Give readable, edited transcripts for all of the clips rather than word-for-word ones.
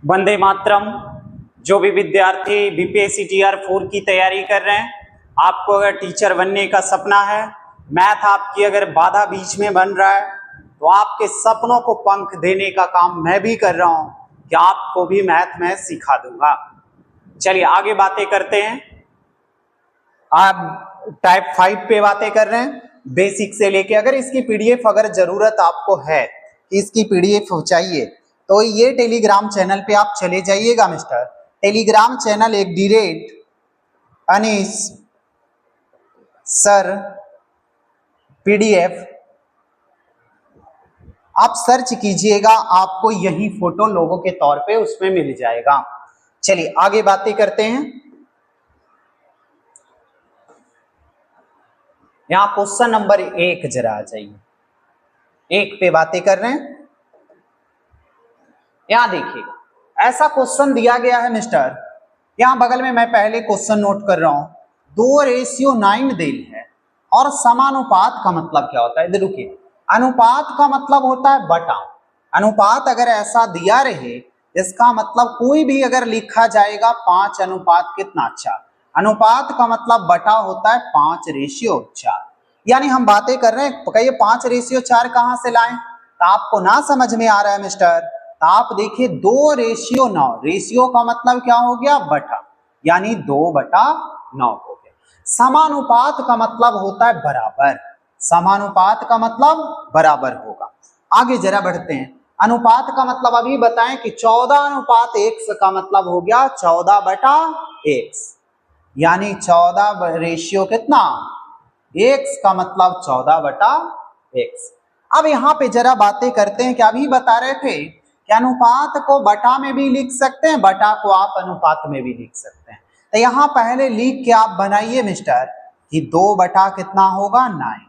वंदे मातरम। जो भी विद्यार्थी बीपीएससी टीआर 4 की तैयारी कर रहे हैं, आपको अगर टीचर बनने का सपना है, मैथ आपकी अगर बाधा बीच में बन रहा है, तो आपके सपनों को पंख देने का काम मैं भी कर रहा हूं कि आपको भी मैथ में सिखा दूंगा। चलिए आगे बातें करते हैं। आप टाइप 5 पे बातें कर रहे हैं, बेसिक से लेके। अगर इसकी पीडीएफ अगर जरूरत आपको है कि इसकी पीडीएफ चाहिए, तो ये टेलीग्राम चैनल पे आप चले जाइएगा mister. Telegram channel @Anees sir PDF आप सर्च कीजिएगा, आपको यही फोटो लोगों के तौर पे उसमें मिल जाएगा। चलिए आगे बातें करते हैं। यहां क्वेश्चन नंबर 1 जरा आ जाइए। 1 पे बातें कर रहे हैं। यहां देखिएगा, ऐसा क्वेश्चन दिया गया है मिस्टर। यहां बगल में मैं पहले क्वेश्चन नोट कर रहा हूं। 2:9 देल है और समानुपात का मतलब क्या होता है? इधर रुकिए। अनुपात का मतलब होता है बटा। अनुपात अगर ऐसा दिया रहे, इसका मतलब कोई भी अगर लिखा जाएगा 5 अनुपात कितना 4। अनुपात का मतलब बटा होता है 5:4। यानी हम बातें कर रहे हैं, कहिए 5:4 कहां से लाएं? तो आपको ना समझ में आ रहा है मिस्टर, तो आप देखिए 2:9। रेशियो का मतलब क्या हो गया? बटा, यानी 2/9 हो गया। समानुपात का मतलब होता है बराबर। समानुपात का मतलब बराबर होगा। आगे जरा बढ़ते हैं। अनुपात का मतलब अभी बताएं कि 14:1 का मतलब हो गया 14/x, यानी 14 रेशियो कितना? x का मतलब 14/x। अब यहां पे जरा बातें करते हैं कि अभी बता रहे थे कि अनुपात को बटा में भी लिख सकते हैं, बटा को आप अनुपात में भी लिख सकते हैं। तो यहां पहले लिख के आप बनाइए मिस्टर कि 2 कितना होगा 9।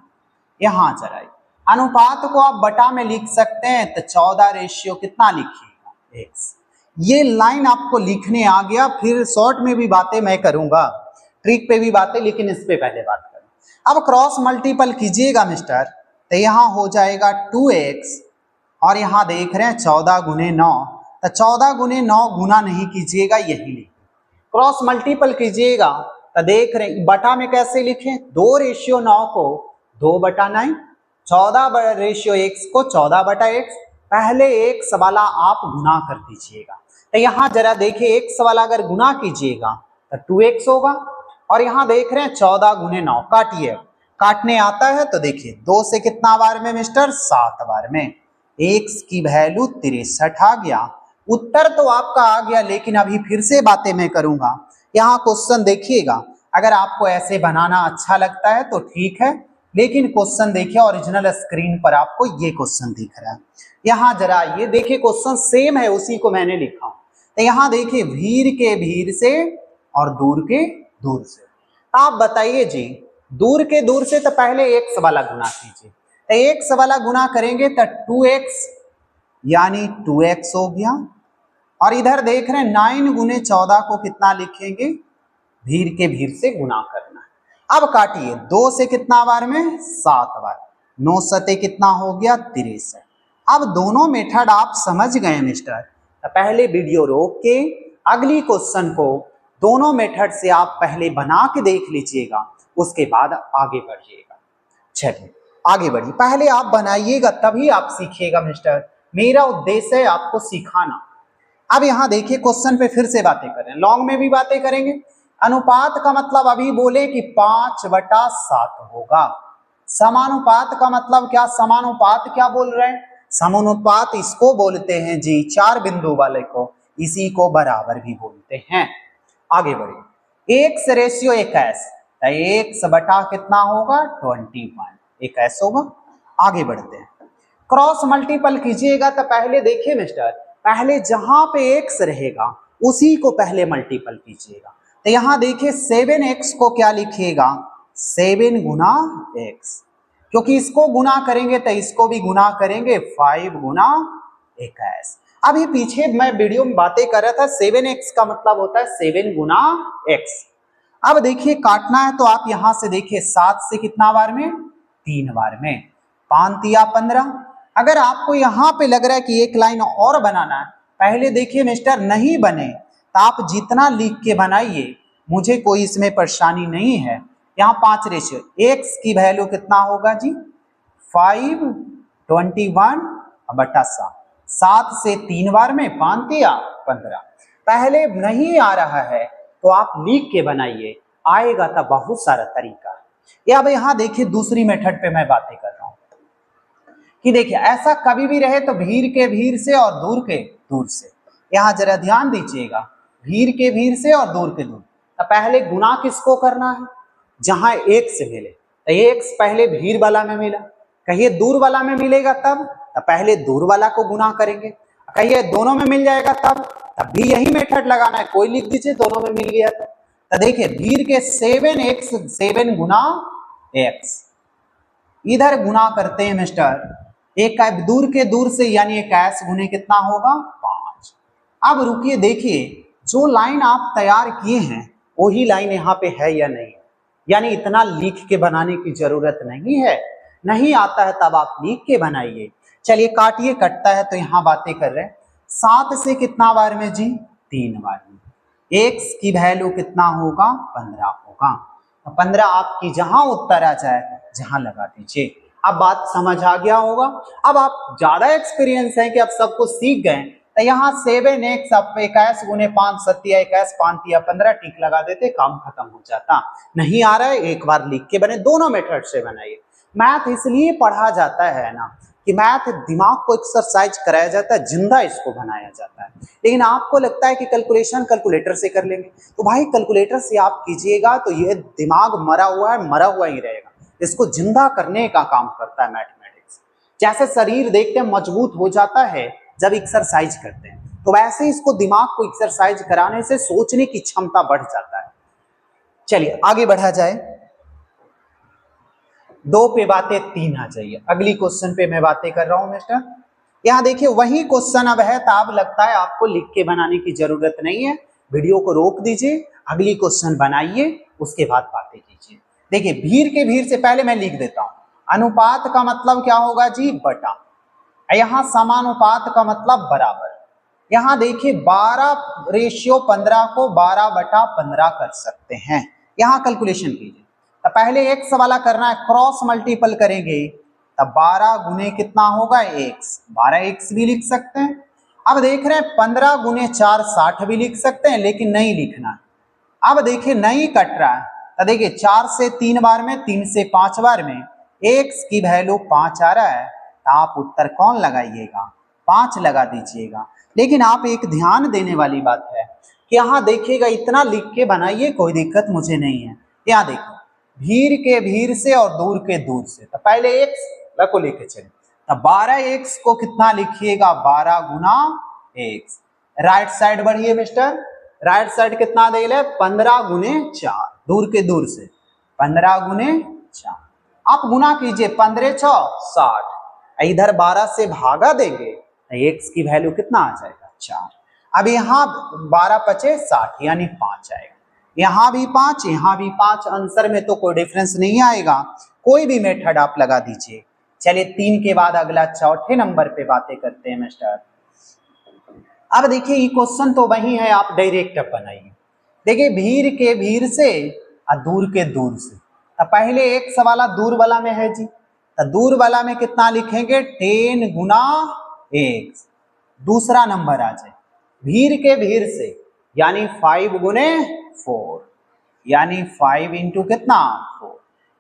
यहां जरा अनुपात को आप बटा में लिख सकते हैं, तो 14 रेशियो कितना लिखिएगा? x। ये लाइन आपको लिखने आ गया। फिर शॉर्ट में भी बातें मैं करूंगा, ट्रिक पे भी बातें, लेकिन इस पे पहले बात करूं। अब क्रॉस मल्टीपल कीजिएगा मिस्टर, तो यहां हो जाएगा 2x और यहां देख रहे हैं 14 × 9। तो 14 × 9 गुना नहीं कीजिएगा, यही लिखिए। क्रॉस मल्टीपल कीजिएगा तो देख रहे हैं बटा में कैसे लिखें? 2:9 को 2/9, 14:x को 14/x। पहले x वाला आप गुना कर दीजिएगा। तो यहां जरा देखिए, x वाला अगर गुना कीजिएगा तो 2x होगा। और यहां देख रहे हैं 14 × 9, काटिए। काटने आता है तो देखिए 2 से कितना बार में मिस्टर? 7 बार में। x की वैल्यू 63 आ गया। उत्तर तो आपका आ गया, लेकिन अभी फिर से बातें मैं करूंगा। यहाँ क्वेश्चन देखिएगा, अगर आपको ऐसे बनाना अच्छा लगता है तो ठीक है, लेकिन क्वेश्चन देखिए ओरिजिनल स्क्रीन पर आपको ये क्वेश्चन दिख रहा है। यहाँ जरा ये देखिए, क्वेश्चन सेम है, उसी को मैंने लिखा। तो यहाँ देखिए, भीड़ के भीड़ से और दूर के दूर से। आप बताइए जी, दूर के दूर से तो पहले x वाला गुना कीजिए। तो x वाला गुना करेंगे तो 2x, यानी 2x हो गया। और इधर देख रहे हैं 9 × 14 को कितना लिखेंगे? भीड़ के भीड़ से गुना करना है। अब काटिए, 2 से कितना बार में? 7 बार। 9 सते कितना हो गया? 63। अब दोनों मेथड आप समझ गए मिस्टर। तो पहले वीडियो रोक के अगली क्वेश्चन को दोनों मेथड से आप पहले बना के देख लीजिएगा, उसके बाद आगे बढ़िएगा। चलिए आगे बढ़िए। पहले आप बनाइएगा तभी आप सीखिएगा मिस्टर। मेरा उद्देश्य है आपको सिखाना। अब यहां देखिए, क्वेश्चन पे फिर से बातें करें, लॉन्ग में भी बातें करेंगे। अनुपात का मतलब अभी बोले कि 5/7 होगा। समानुपात का मतलब क्या? समानुपात क्या बोल रहे हैं? समानुपात इसको बोलते हैं जी, 4 बिंदु वाले को, इसी को बराबर भी बोलते हैं। आगे बढ़िए। x:21, x बटा कितना होगा? 21, 21 होगा। आगे बढ़ते हैं। क्रॉस मल्टीपल कीजिएगा तो पहले देखिए मिस्टर, पहले जहां पे x रहेगा उसी को पहले मल्टीपल कीजिएगा। तो यहां देखिए 7x को क्या लिखिएगा? 7 × x, क्योंकि इसको गुना करेंगे तो इसको भी गुना करेंगे, 5 × 21। अभी पीछे मैं वीडियो में बातें कर रहा था, 7x का मतलब होता है 7 × x। अब देखिए काटना है तो आप यहां से देखिए 7 से कितना बार में? 3 बार में। 5 × 3 = 15। अगर आपको यहां पे लग रहा है कि एक लाइन और बनाना है पहले देखिए मिस्टर, नहीं बने तो आप जितना लिख के बनाइए, मुझे कोई इसमें परेशानी नहीं है। यहाँ 5 रेशियो, एक्स की वैल्यू कितना होगा जी 5, 21/7, 7 से 3 बार में 5 या 15। पहले नहीं आ रहा है तो आप लिख के बनाइए, आएगा तो बहुत सारा तरीका है। ये अब यहाँ देखिए दूसरी मेथड पे मैं बातें कर रहा हूँ कि देखिए ऐसा कभी भी रहे तो भीड़ के भीड़ से और दूर के दूर से। यहाँ जरा ध्यान दीजिएगा, भीड़ के भीड़ से और दूर के दूर। तो पहले गुना किसको करना है, जहां एक से मिले, तो एक पहले भीड़ वाला में मिला, कहिए दूर वाला में मिलेगा तब तो पहले दूर वाला को गुना करेंगे, कहिए दोनों में मिल जाएगा तब भी यही मेथड लगाना है। कोई लिख दीजिए दोनों में मिल गया तो देखिए भीड़ के 7x 7 गुना x, इधर गुना करते हैं मिस्टर, एक दूर के दूर से यानी 21 गुने कितना होगा 5। अब रुकिए देखिए, जो लाइन आप तैयार किए हैं वही लाइन यहाँ पे है या नहीं, यानी इतना लिख के बनाने की जरूरत नहीं है। नहीं आता है तब आप लिख के बनाइए। चलिए काटिए, कटता है तो यहाँ बातें कर रहे हैं। 7 से कितना बार में जी 3 बार में, x की वैल्यू कितना होगा 15 होगा। 15 आपकी जहां उत्तर आ जाए जहां लगा दीजिए। अब बात समझ आ गया होगा। अब आप ज्यादा एक्सपीरियंस है कि अब सब कुछ सीख गए तो यहाँ 7x आप 21 गुने 5 सत्या 21 5 या 15 टिक लगा देते, काम खत्म हो जाता। नहीं आ रहा है एक बार लिख के बने, दोनों मेथड से बनाइए। मैथ इसलिए पढ़ा जाता है ना कि मैथ दिमाग को एक्सरसाइज कराया जाता है, जिंदा इसको बनाया जाता है। लेकिन आपको लगता है कि कैलकुलेशन कैलकुलेटर से कर लेंगे, तो भाई कैलकुलेटर से आप कीजिएगा तो यह दिमाग मरा हुआ है, मरा हुआ ही रहेगा। इसको जिंदा करने का काम करता है मैथमेटिक्स। जैसे शरीर देखते हैं मजबूत हो जाता है जब एक्सरसाइज करते हैं, तो वैसे ही इसको दिमाग को एक्सरसाइज कराने से सोचने की क्षमता बढ़ जाता है। चलिए आगे बढ़ा जाए। 2 पे बातें 3 आ जाइए। अगली क्वेश्चन पे मैं बातें कर रहा हूं मिस्टर। यहाँ देखिए वही क्वेश्चन अब है, तो अब लगता है आपको लिख के बनाने की जरूरत नहीं है। वीडियो को रोक दीजिए, अगली क्वेश्चन बनाइए, उसके बाद बातें कीजिए। देखिए भीड़ के भीड़ से पहले मैं लिख देता हूं। अनुपात का मतलब क्या होगा जी बटा, यहाँ समानुपात का मतलब बराबर। यहाँ देखिए 12:15 को 12/15 कर सकते हैं। यहाँ कैलकुलेशन कीजिए, तो पहले x वाला करना है, क्रॉस मल्टीपल करेंगे तब 12 गुने कितना होगा x, 12x भी लिख सकते हैं। अब देख रहे हैं 15 गुने 4 60 भी लिख सकते हैं, लेकिन नहीं लिखना है। अब देखिए नहीं कट रहा है, तो देखिए 4 से 3 बार में, 3 से 5 बार में x की वैल्यू 5 आ रहा है, तो आप उत्तर कौन लगाइएगा 5 लगा दीजिएगा। लेकिन आप एक ध्यान देने वाली बात है कि यहाँ देखिएगा इतना लिख के बनाइए, कोई दिक्कत मुझे नहीं है। यहाँ देखो भीड़ के भीड़ से और दूर के दूर से, तो पहले x को लेके चलिए, तो 12x को कितना लिखिएगा 12 गुना x। राइट साइड बढ़िए मिस्टर, राइट साइड कितना दे ले 15 गुने 4, दूर के दूर से 15 गुने 4। आप गुना कीजिए 15 6 60, इधर 12 से भागा देंगे तो x की वैल्यू कितना आ जाएगा 4। अब यहाँ 12 पचे 60 यानी 5 आएगा, यहाँ भी 5 यहाँ भी 5, आंसर में तो कोई डिफरेंस नहीं आएगा। कोई भी मेथड आप लगा दीजिए। चलिए 3 के बाद अगला चौथे नंबर पे बातें करते हैं मिस्टर। अब देखिए ये क्वेश्चन तो वही है, आप डायरेक्ट बनाइए। देखिए भीड़ के भीड़ से और दूर के दूर से, तो पहले एक सवाल दूर वाला में है जी, तो दूर वाला में कितना लिखेंगे 10 गुना x। दूसरा नंबर आ जाए भीड़ के भीड़ से, यानी 5 गुने 4, यानी 5 इंटू कितना 4।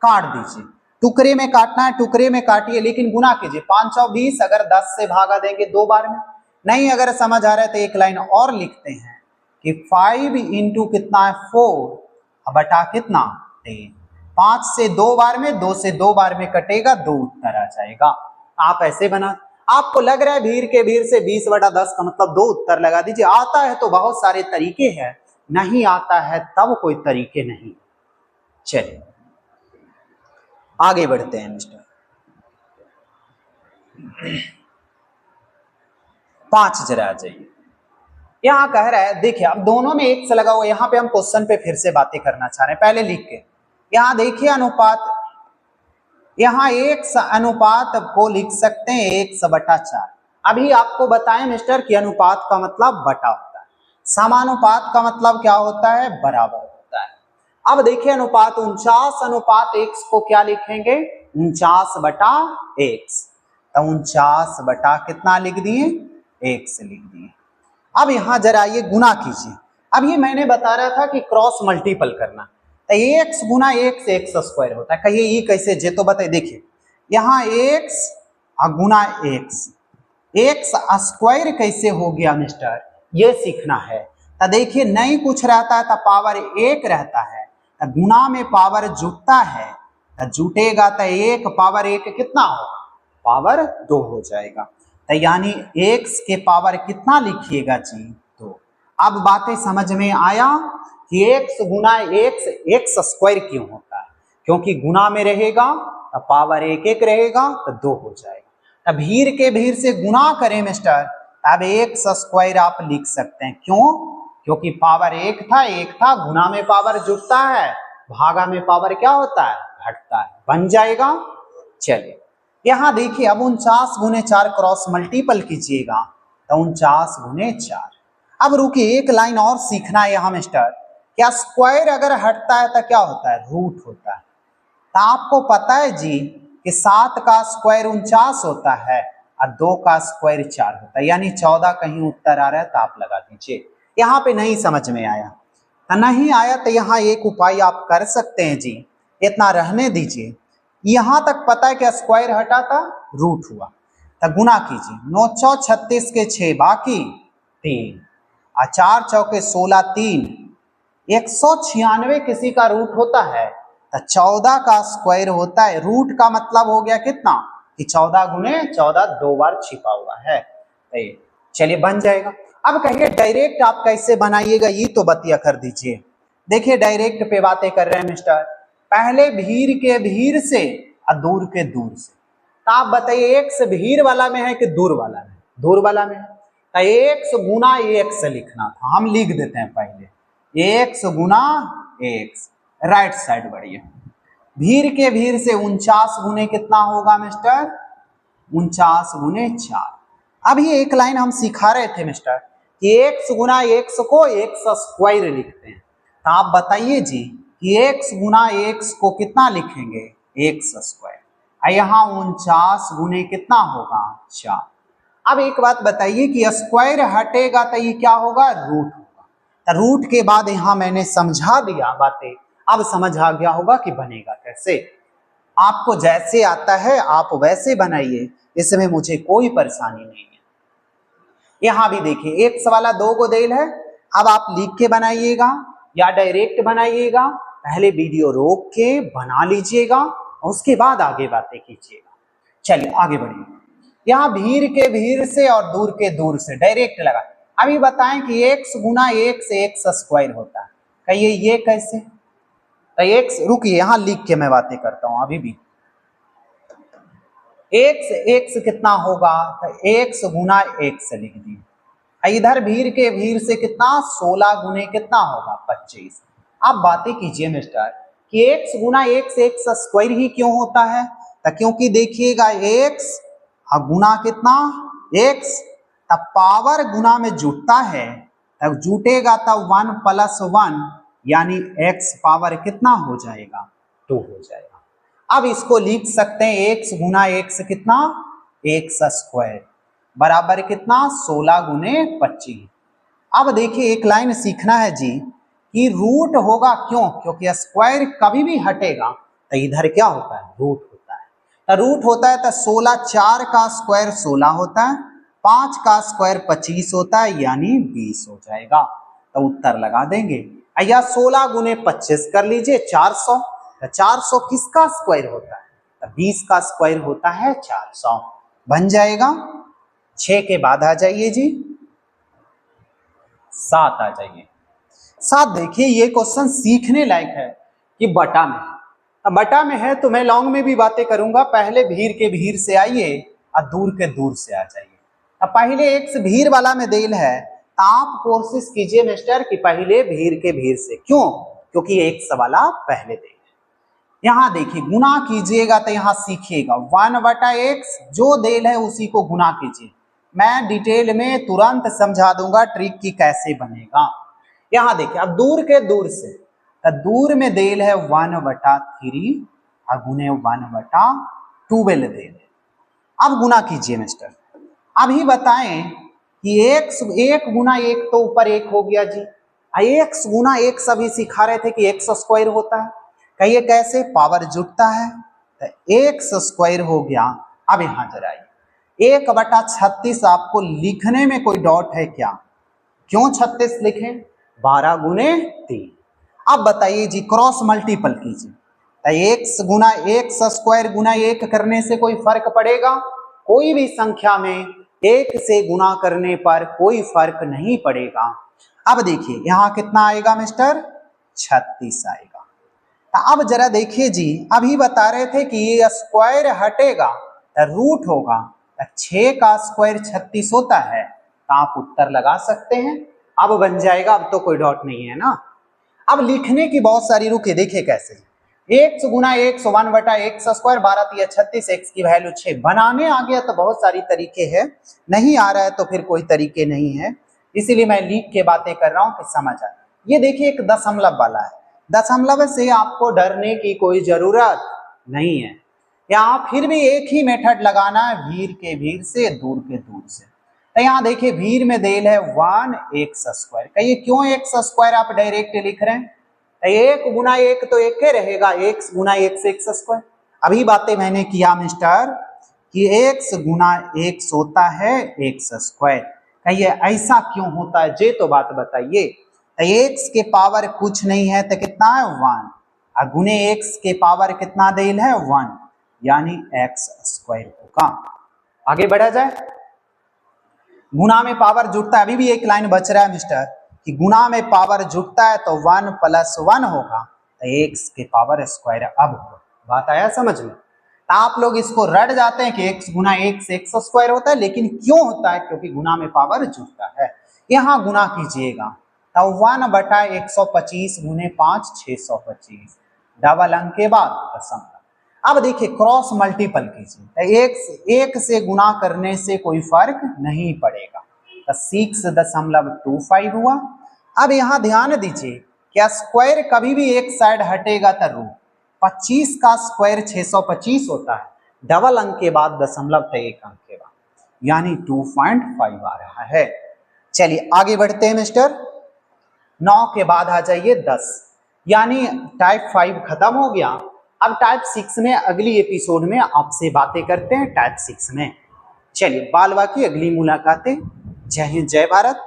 काट दीजिए, टुकड़े में काटना है टुकड़े में काटिए, लेकिन गुना कीजिए 5 और 20, अगर 10 से भागा देंगे 2 बार में। नहीं अगर समझ आ रहा है तो एक लाइन और लिखते हैं कि 5 इंटू कितना है 4 बटा कितना 10। 5 से 2 बार में, 2 से 2 बार में कटेगा, 2 उत्तर आ जाएगा। आप ऐसे बना, आपको लग रहा है भीड़ के भीड़ से 20/10 का मतलब 2 उत्तर लगा दीजिए। आता है तो बहुत सारे तरीके हैं, नहीं आता है तब कोई तरीके नहीं। चलिए आगे बढ़ते हैं मिस्टर। 5 जरा आ जाइए। यहां कह रहा है देखिए अब दोनों में एक से लगा हुआ, यहां पे हम क्वेश्चन पे फिर से बातें करना चाह रहे हैं, पहले लिख के। यहां देखिए अनुपात, यहां एक अनुपात को लिख सकते हैं 1/4। अभी आपको बताएं मिस्टर कि अनुपात का मतलब बटा होता है, समानुपात का मतलब क्या होता है, बराबर होता है। अब देखिए अनुपात 49 अनुपात x को क्या लिखेंगे, 49/x, तो 49 बटा कितना लिख दिए, x लिख दिए। अब यहां जरा ये गुना कीजिए। अब ये मैंने बता रहा था कि क्रॉस मल्टीपल करना, तो x गुना x एक्स स्क्वायर होता है। कहिए ये कैसे जे, तो बताइए। देखिए यहाँ x गुना x स्क्वायर कैसे हो गया मिस्टर, ये सीखना है। तो देखिए नहीं कुछ रहता है तो पावर 1 रहता है, तो गुना में पावर जुटता है, तो जुटेगा तो 1 पावर 1 कितना होगा, पावर 2 हो जाएगा। तो यानी x के पावर कितना लिखिएगा जी, 2। अब बातें समझ में आया कि x गुना एक्स स्क्वायर क्यों होता है, क्योंकि गुना में रहेगा तो पावर 1 रहेगा तो 2 हो जाएगा। तब भीड़ के भीड़ से गुना करें मिस्टर, तब एक्स स्क्वायर आप लिख सकते हैं। क्यों, क्योंकि पावर 1 था, गुना में पावर जुटता है, भागा में पावर क्या होता है, घटता है, बन जाएगा। चलिए यहां देखिए अब 49 गुने 4 क्रॉस मल्टीपल कीजिएगा तो 49 गुने 4। अब रुकिए एक लाइन और सीखना है यहाँ मिस्टर, क्या स्क्वायर अगर हटता है तो क्या होता है, रूट होता है। तो आपको पता है जी कि 7 का स्क्वायर 49 होता है और 2 का स्क्वायर 4 होता है, यानी 14 कहीं उत्तर आ रहा है तो आप लगा दीजिए। यहाँ पे नहीं समझ में आया तो नहीं आया तो यहाँ एक उपाय आप कर सकते हैं जी, इतना रहने दीजिए। यहाँ तक पता है कि स्क्वायर हटा था, रूट हुआ, तो गुना कीजिए। 9 चौ 36 के 6 बाकी 3 और 4 चौके 16 3, 196 किसी का रूट होता है तो 14 का स्क्वायर होता है। रूट का मतलब हो गया कितना कि 14 गुने 14 2 बार छिपा हुआ है। चलिए बन जाएगा। अब कहिए डायरेक्ट आप कैसे बनाइएगा, ये तो बतिया कर दीजिए। देखिए डायरेक्ट पे बातें कर रहे हैं मिस्टर, पहले भीड़ के भीड़ से और दूर के दूर से। तो आप बताइए एक्स भीड़ वाला में है कि दूर वाला में, दूर वाला में है, तो एक्स गुना एक्स लिखना था, हम लिख देते हैं पहले एक्स गुना एक्स, राइट साइड बढ़िए। भीड़ के भीड़ से 49 गुने कितना होगा मिस्टर, 49 गुने 4। अब ये एक लाइन हम सिखा रहे थे मिस्टर कि एक्स गुना एक्स को एक्स स्क्वायर लिखते हैं, तो आप बताइए जी कि एक्स गुना एक्स को कितना लिखेंगे, एक्स स्क्वायर। यहाँ 49 गुने कितना होगा, 4। अब एक बात बताइए कि स्क्वायर हटेगा तो ये क्या होगा, रूट होगा। तो रूट के बाद यहाँ मैंने समझा दिया बातें, अब समझ आ गया होगा कि बनेगा कैसे। आपको जैसे आता है आप वैसे बनाइए, इसमें मुझे कोई परेशानी नहीं है। यहाँ भी देखिए एक्स वाला 2 को देल है, अब आप लिख के बनाइएगा या डायरेक्ट बनाइएगा, पहले वीडियो रोक के बना लीजिएगा और उसके बाद आगे बातें कीजिएगा। चलिए आगे बढ़िए। यहाँ भीड़ के भीड़ से और दूर के दूर से डायरेक्ट लगा। अभी बताएं कि एक्स गुना एक्स एक्स स्क्वायर होता है, कहिए ये कैसे, तो एक्स, रुकिए यहाँ लिख के मैं बातें करता हूं अभी भी। एक्स एक्स कितना होगा, तो एक्स गुना एक्स लिख दिए। इधर भीड़ के भीड़ से कितना, 16 गुने कितना होगा, 25। आप बातें कीजिए मिस्टर कि एक्स गुना एक्स एक्स स्क्वायर ही क्यों होता है, तो क्योंकि देखिएगा एक्स गुना कितना एक्स, तब पावर गुना में जुटता है, तब जुटेगा तब 1 + 1 यानी एक्स पावर कितना हो जाएगा, 2 हो जाएगा। अब इसको लिख सकते हैं एक्स गुना एक्स कितना, एक्स स्क्वायर बराबर कितना, 16 गुने 25। अब देखिए एक लाइन सीखना है जी कि रूट होगा, क्यों, क्योंकि स्क्वायर कभी भी हटेगा तो इधर क्या होता है, रूट होता है। तो रूट होता है तो 16, 4 का स्क्वायर 16 होता है, 5 का स्क्वायर 25 होता है, यानी 20 हो जाएगा। तो उत्तर लगा देंगे। या 16 गुने 25 कर लीजिए, 400। 400 किसका स्क्वायर होता है, तो 20 का स्क्वायर होता है 400, बन जाएगा। 6 के बाद आ जाइए जी, 7 आ जाइए। 7 देखिए ये क्वेश्चन सीखने लायक है कि बटा में है। अब बटा में है तो मैं लॉन्ग में भी बातें करूंगा, पहले भीड़ के भीड़ से आइए और दूर के दूर से आ जाइए। अब पहले एक्स भीड़ वाला में देल है, तो आप कोशिश कीजिए मिस्टर कि पहले भीड़ के भीड़ से, क्यों, क्योंकि एक्स वाला पहले देल है। यहाँ देखिए गुना कीजिएगा तो यहाँ सीखिएगा 1/x जो देल है उसी को गुना कीजिए, मैं डिटेल में तुरंत समझा दूंगा ट्रिक की कैसे बनेगा। यहां देखिए, अब दूर के दूर से, तो दूर में देल है 1/3 गुने 1/12 देल है। अब गुना कीजिए मिस्टर। अभी बताएं कि एक गुना एक तो ऊपर एक हो गया जी, एक्स गुना एक सभी सिखा रहे थे कि एक्स स्क्वायर होता है। कहिए कैसे पावर जुटता है, तो एक्स स्क्वायर हो गया। अब यहां जरा 1/36 आपको लिखने में कोई डॉट है क्या? क्यों 36 लिखें? 12 गुने 3। अब बताइए जी, क्रॉस मल्टीपल कीजिए, तो एक्स गुना एक्स स्क्वायर गुना एक करने से कोई फर्क पड़ेगा? कोई भी संख्या में एक से गुना करने पर कोई फर्क नहीं पड़ेगा। अब देखिए यहां कितना आएगा मिस्टर? 36 आएगा। तो अब जरा देखिए जी, अभी बता रहे थे कि ये स्क्वायर हटेगा तो रूट होगा, तो 6 का स्क्वायर 36 होता है, तो आप उत्तर लगा सकते हैं। अब बन जाएगा, अब तो कोई डॉट नहीं है ना। अब लिखने की बहुत सारी, रुके देखिए कैसे, एक्स गुना एक्स 1/x स्क्वायर 12 36, एक्स की वैल्यू 6 बनाने आ गया तो बहुत सारी तरीके हैं, नहीं आ रहा है तो फिर कोई तरीके नहीं है, इसीलिए मैं लिख के बातें कर रहा हूं कि समझ आए। ये देखिए एक दशमलव वाला है, दशमलव से आपको डरने की कोई जरूरत नहीं है। यहाँ फिर भी एक ही मेथड लगाना है, भीड़ के भीड़ से, दूर के दूर से। तो यहाँ देखिए भीड़ में देल है 1x स्क्वायर। कहिए क्यों एक्स स्क्वायर आप डायरेक्ट लिख रहे हैं? एक गुना एक तो एक ही रहेगा, एक्स गुना एक्स एक्स स्क्वायर। अभी बातें मैंने किया मिस्टर कि एक्स गुना एक्स होता है एक्स स्क्वायर। कहिए ऐसा क्यों होता है, जे तो बात बताइए। तो एक्स के पावर कुछ नहीं है तो कितना है 1, और गुने एक्स के पावर कितना देल है 1, यानी एक्स स्क्वायर होगा। आगे बढ़ा जाए, गुना में पावर जुड़ता है। अभी भी एक लाइन बच रहा है मिस्टर कि गुना में पावर जुटता है तो 1 + 1 होगा, तो एक्स के पावर स्क्वायर अब होगा। बात आया समझ में? तो आप लोग इसको रट जाते हैं कि एक्स गुना एक्स एक्स स्क्वायर होता है, लेकिन क्यों होता है? क्योंकि गुना में पावर जुटता है। यहाँ गुना कीजिएगा तो 1/125 गुने 5 625, डबल अंक के बाद दशमलव। अब देखिए क्रॉस मल्टीपल कीजिए, तो एक से गुना करने से कोई फर्क नहीं पड़ेगा, तो 6.25 हुआ। अब यहां ध्यान दीजिए क्या स्क्वायर कभी भी एक साइड हटेगा तो रूट, 25 का स्क्वायर 625 होता है, डबल अंक के बाद दशमलव तो एक अंक के बाद, यानी 2.5 आ रहा है। चलिए आगे बढ़ते हैं मिस्टर। 9 के बाद आ जाइए 10, यानी टाइप 5 खत्म हो गया। अब टाइप 6 में अगली एपिसोड में आपसे बातें करते हैं टाइप 6 में। चलिए बाल बाकी अगली मुलाकातें। जय हिंद, जय भारत।